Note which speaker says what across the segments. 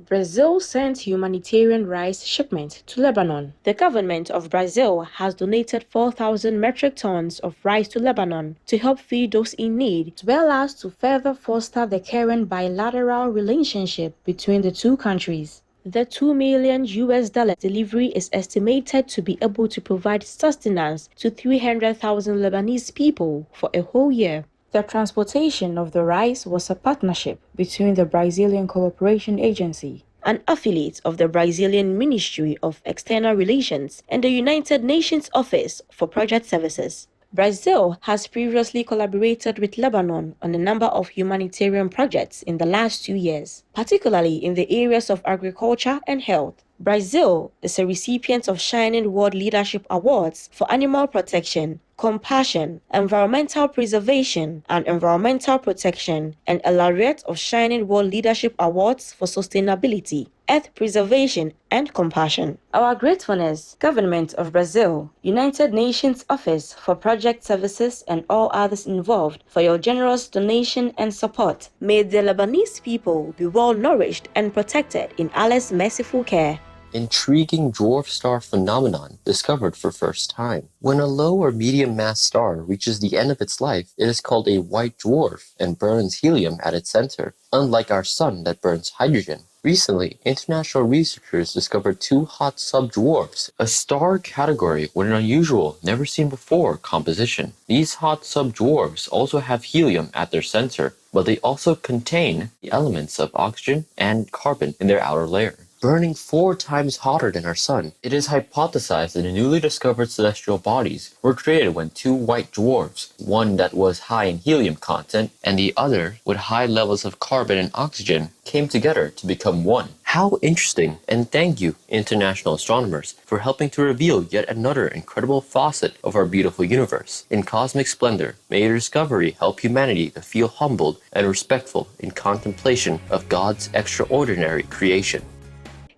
Speaker 1: Brazil sent humanitarian rice shipment to Lebanon. The government of Brazil has donated 4,000 metric tons of rice to Lebanon to help feed those in need, as well as to further foster the current bilateral relationship between the two countries. The $2 million delivery is estimated to be able to provide sustenance to 300,000 Lebanese people for a whole year. The transportation of the rice was a partnership between the Brazilian Cooperation Agency, an affiliate of the Brazilian Ministry of External Relations, and the United Nations Office for Project Services. Brazil has previously collaborated with Lebanon on a number of humanitarian projects in the last 2 years, particularly in the areas of agriculture and health. Brazil is a recipient of Shining World Leadership Awards for animal protection, compassion, environmental preservation, and environmental protection, and a laureate of Shining World Leadership Awards for sustainability, earth preservation, and compassion. Our gratefulness, Government of Brazil, United Nations Office for Project Services, and all others involved for your generous donation and support. May the Lebanese people be well nourished and protected in Allah's merciful care.
Speaker 2: Intriguing dwarf-star phenomenon discovered for first time. When a low or medium mass star reaches the end of its life, it is called a white dwarf and burns helium at its center, unlike our sun that burns hydrogen. Recently, international researchers discovered 2 hot subdwarfs, a star category with an unusual, never-seen-before composition. These hot subdwarfs also have helium at their center, but they also contain the elements of oxygen and carbon in their outer layer, burning 4 times hotter than our sun. It is hypothesized that the newly discovered celestial bodies were created when 2 white dwarfs, one that was high in helium content and the other with high levels of carbon and oxygen, came together to become one. How interesting, and thank you, international astronomers, for helping to reveal yet another incredible facet of our beautiful universe. In cosmic splendor, may your discovery help humanity to feel humbled and respectful in contemplation of God's extraordinary creation.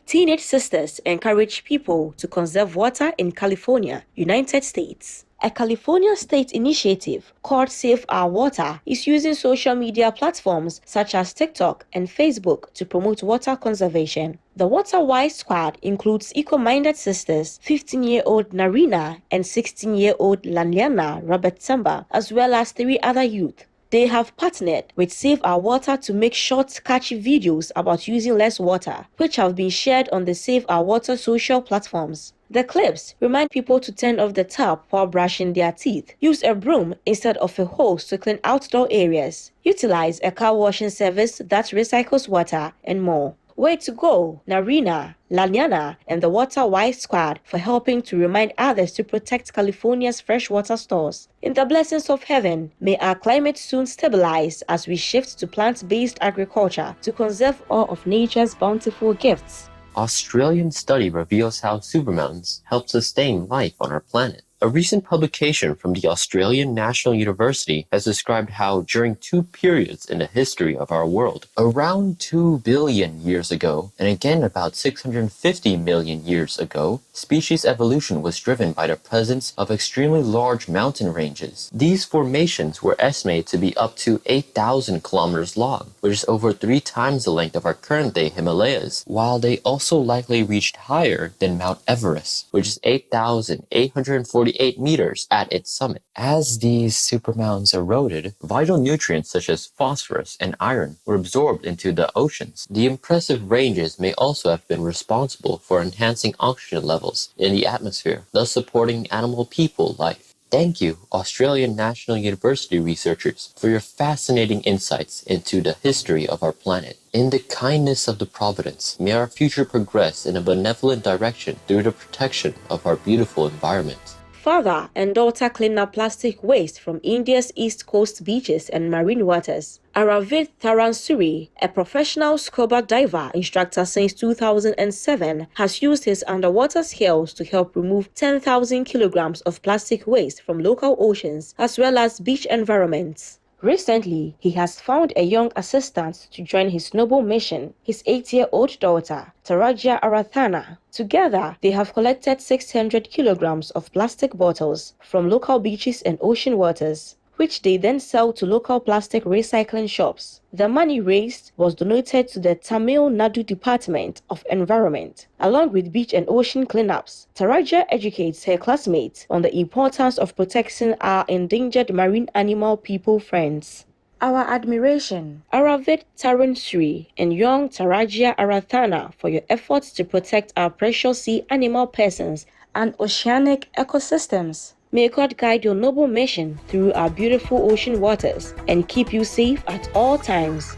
Speaker 1: Teenage sisters encourage people to conserve water in California, United States. A California state initiative called Save Our Water is using social media platforms such as TikTok and Facebook to promote water conservation. The Water Wise Squad includes eco-minded sisters 15-year-old Narina and 16-year-old Lanyana Robert Samba, as well as 3 other youth. They have partnered with Save Our Water to make short, catchy videos about using less water, which have been shared on the Save Our Water social platforms. The clips remind people to turn off the tap while brushing their teeth, use a broom instead of a hose to clean outdoor areas, utilize a car washing service that recycles water, and more. Way to go, Narina, Lanyana, and the Water Wise Squad for helping to remind others to protect California's freshwater stores. In the blessings of heaven, may our climate soon stabilize as we shift to plant-based agriculture to conserve all of nature's bountiful gifts.
Speaker 2: Australian study reveals how supermountains help sustain life on our planet. A recent publication from the Australian National University has described how during 2 periods in the history of our world, around 2 billion years ago, and again about 650 million years ago, species evolution was driven by the presence of extremely large mountain ranges. These formations were estimated to be up to 8,000 kilometers long, which is over 3 times the length of our current-day Himalayas, while they also likely reached higher than Mount Everest, which is 8,848 meters at its summit. As these supermountains eroded, vital nutrients such as phosphorus and iron were absorbed into the oceans. The impressive ranges may also have been responsible for enhancing oxygen levels in the atmosphere, thus supporting animal-people life. Thank you, Australian National University researchers, for your fascinating insights into the history of our planet. In the kindness of the Providence, may our future progress in a benevolent direction through the protection of our beautiful environment.
Speaker 1: Father and daughter clean up plastic waste from India's east coast beaches and marine waters. Aravid Tharansuri, a professional scuba diver instructor since 2007, has used his underwater skills to help remove 10,000 kilograms of plastic waste from local oceans as well as beach environments. Recently, he has found a young assistant to join his noble mission, his 8-year-old daughter, Taraja Arathana. Together, they have collected 600 kilograms of plastic bottles from local beaches and ocean waters. which they then sell to local plastic recycling shops. The money raised was donated to the Tamil Nadu Department of Environment. Along with beach and ocean cleanups, Taraja educates her classmates on the importance of protecting our endangered marine animal people friends. Our admiration, Aravid Tarun Sri and young Tarajia Arathana, for your efforts to protect our precious sea animal persons and oceanic ecosystems. May God guide your noble mission through our beautiful ocean waters and keep you safe at all times.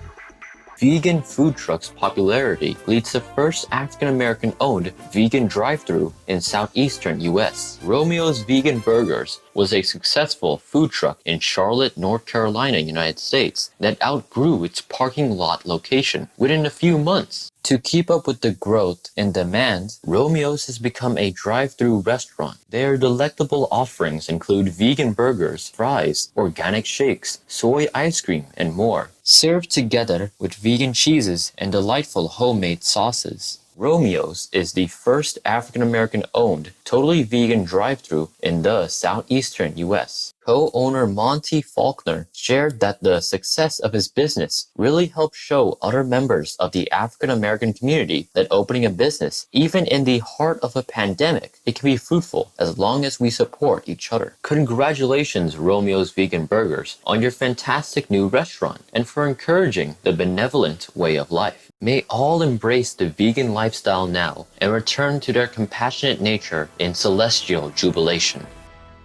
Speaker 2: Vegan food trucks' popularity leads to first African-American owned vegan drive-thru in southeastern US. Romeo's Vegan Burgers was a successful food truck in Charlotte, North Carolina, United States that outgrew its parking lot location within a few months. To keep up with the growth and demand, Romeo's has become a drive-thru restaurant. Their delectable offerings include vegan burgers, fries, organic shakes, soy ice cream, and more, served together with vegan cheeses and delightful homemade sauces. Romeo's is the first African-American owned, totally vegan drive-thru in the southeastern US. Co-owner Monty Faulkner shared that the success of his business really helped show other members of the African-American community that opening a business, even in the heart of a pandemic, it can be fruitful as long as we support each other. Congratulations, Romeo's Vegan Burgers, on your fantastic new restaurant and for encouraging the benevolent way of life. May all embrace the vegan lifestyle now and return to their compassionate nature in celestial jubilation.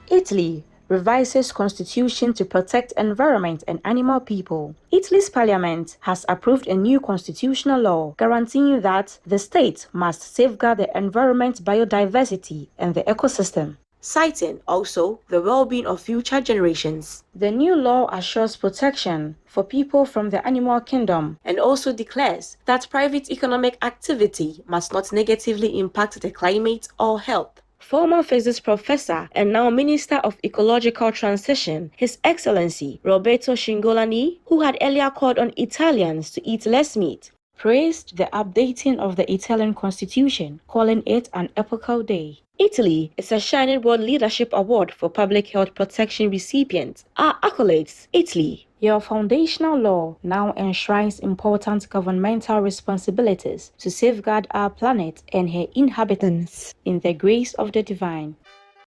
Speaker 1: Italy revises constitution to protect environment and animal people. Italy's parliament has approved a new constitutional law guaranteeing that the state must safeguard the environment, biodiversity, and the ecosystem, citing also the well-being of future generations. The new law assures protection for people from the animal kingdom and also declares that private economic activity must not negatively impact the climate or health. Former physics professor and now Minister of Ecological Transition, His Excellency Roberto Cingolani, who had earlier called on Italians to eat less meat, praised the updating of the Italian constitution, calling it an epochal day. Italy is a Shining World Leadership Award for Public Health Protection recipient. Our accolades, Italy. Your foundational law now enshrines important governmental responsibilities to safeguard our planet and her inhabitants in the grace of the divine.